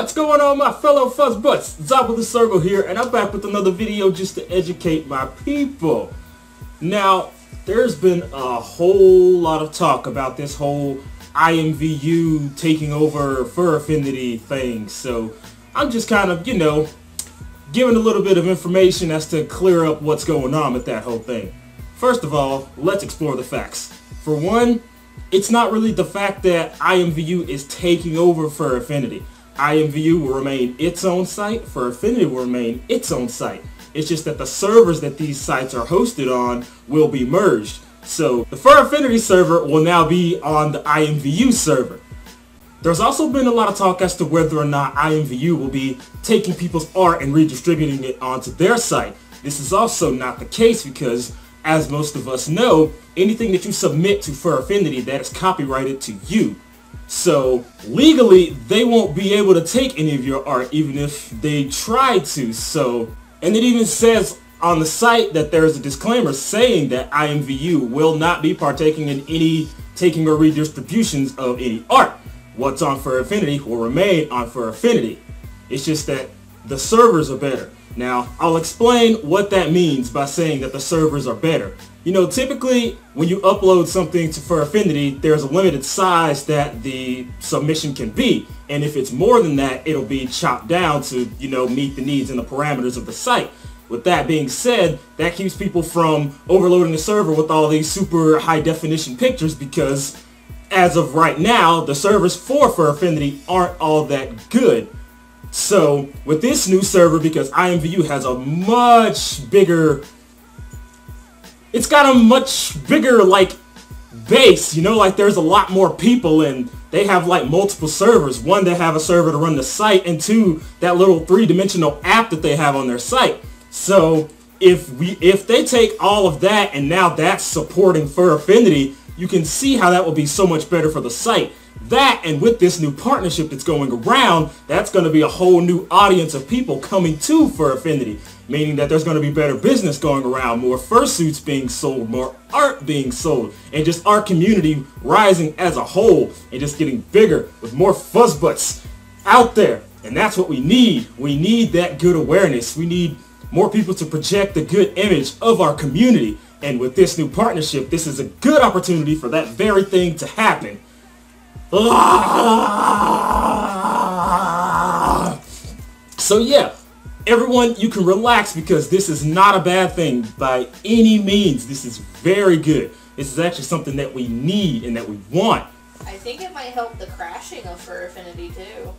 What's going on, my fellow fuzzbutts? Zabu the Sergal here, and I'm back with another video just to educate my people. Now, there's been a whole lot of talk about this whole IMVU taking over FurAffinity thing, so I'm just kind of, giving a little bit of information as to clear up what's going on with that whole thing. First of all, let's explore the facts. For one, it's not really the fact that IMVU is taking over FurAffinity. IMVU will remain its own site, FurAffinity will remain its own site. It's just that the servers that these sites are hosted on will be merged. So the FurAffinity server will now be on the IMVU server. There's also been a lot of talk as to whether or not IMVU will be taking people's art and redistributing it onto their site. This is also not the case because, as most of us know, anything that you submit to FurAffinity, that is copyrighted to you. So legally, they won't be able to take any of your art even if they try to. And it even says on the site that there's a disclaimer saying that IMVU will not be partaking in any taking or redistributions of any art. What's on FurAffinity will remain on FurAffinity. It's just that the servers are better. Now, I'll explain what that means by saying that the servers are better. Typically, when you upload something to FurAffinity, there's a limited size that the submission can be. And if it's more than that, it'll be chopped down to, meet the needs and the parameters of the site. With that being said, that keeps people from overloading the server with all these super high definition pictures because as of right now, the servers for FurAffinity aren't all that good. So with this new server, because IMVU has a much bigger, it's got a much bigger base, there's a lot more people and they have multiple servers. One, they have a server to run the site, and two, that little three-dimensional app that they have on their site. So if they take all of that and now that's supporting FurAffinity, you can see how that will be so much better for the site. That, and with this new partnership that's going around, that's going to be a whole new audience of people coming to FurAffinity, meaning that there's going to be better business going around, more fursuits being sold, more art being sold, and just our community rising as a whole and just getting bigger with more fuzzbutts out there. And that's what we need. We need that good awareness. We need more people to project the good image of our community. And with this new partnership, this is a good opportunity for that very thing to happen. So yeah, everyone, you can relax because this is not a bad thing by any means. This is very good. This is actually something that we need and that we want. I think it might help the crashing of FurAffinity too.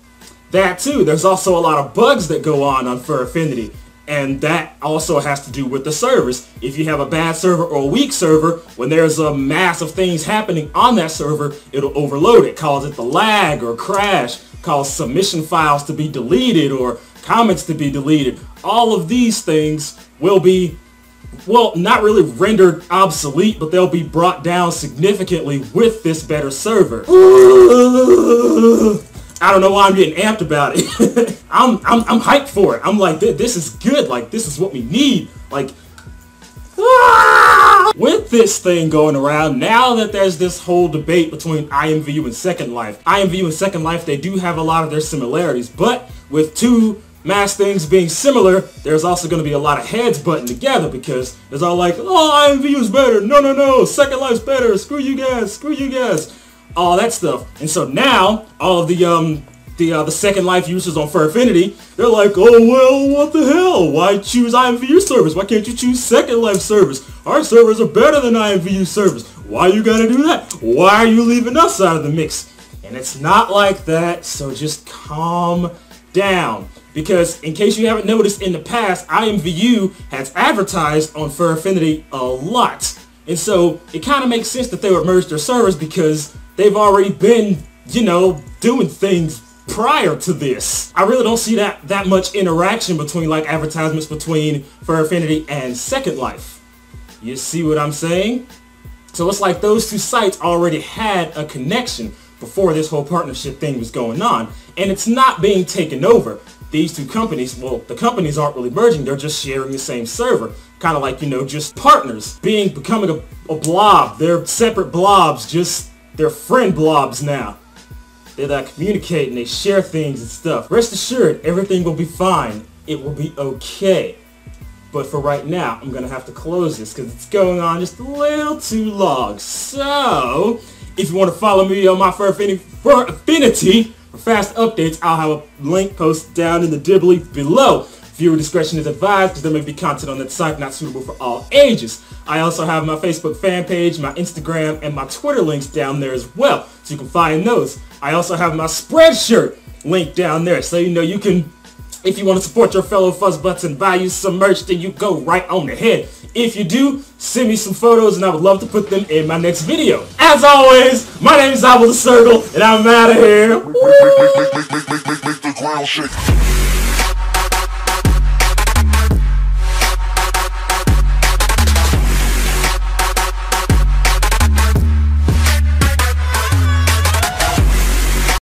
That too. There's also a lot of bugs that go on FurAffinity. And that also has to do with the servers. If you have a bad server or a weak server, when there's a mass of things happening on that server, it'll overload it, cause it to lag or crash, cause submission files to be deleted or comments to be deleted. All of these things will be, well, not really rendered obsolete, but they'll be brought down significantly with this better server. I don't know why I'm getting amped about it. I'm hyped for it. I'm like, this is good. This is what we need. With this thing going around, now that there's this whole debate between IMVU and Second Life. IMVU and Second Life, they do have a lot of their similarities, but with two mass things being similar, there's also going to be a lot of heads butting together because there's all oh, IMVU is better. No, Second Life's better. Screw you guys. All that stuff. And so now all of the Second Life users on FurAffinity, they're like, oh well, what the hell? Why choose IMVU servers? Why can't you choose Second Life servers? Our servers are better than IMVU servers. Why you gotta do that? Why are you leaving us out of the mix? And it's not like that, so just calm down. Because in case you haven't noticed in the past, IMVU has advertised on FurAffinity a lot. And so it kind of makes sense that they would merge their servers because they've already been, doing things prior to this. I really don't see that much interaction between advertisements between FurAffinity and Second Life. You see what I'm saying? So it's like those two sites already had a connection before this whole partnership thing was going on. And it's not being taken over. These two companies, well, the companies aren't really merging, they're just sharing the same server. Kind of just partners, becoming a blob. They're separate blobs, just they're friend blobs now. They communicate and they share things and stuff. Rest assured, everything will be fine. It will be okay. But for right now, I'm going to have to close this because it's going on just a little too long. So, if you want to follow me on my FurAffinity for fast updates, I'll have a link posted down in the dibbly below. Viewer discretion is advised because there may be content on that site not suitable for all ages. I also have my Facebook fan page, my Instagram, and my Twitter links down there as well, so you can find those. I also have my Spreadshirt link down there, so you can, if you want to support your fellow fuzzbutts and buy you some merch, then you go right on ahead. If you do, send me some photos and I would love to put them in my next video. As always, my name is Zabu the Sergal, and I'm out of here. Make the ground shake.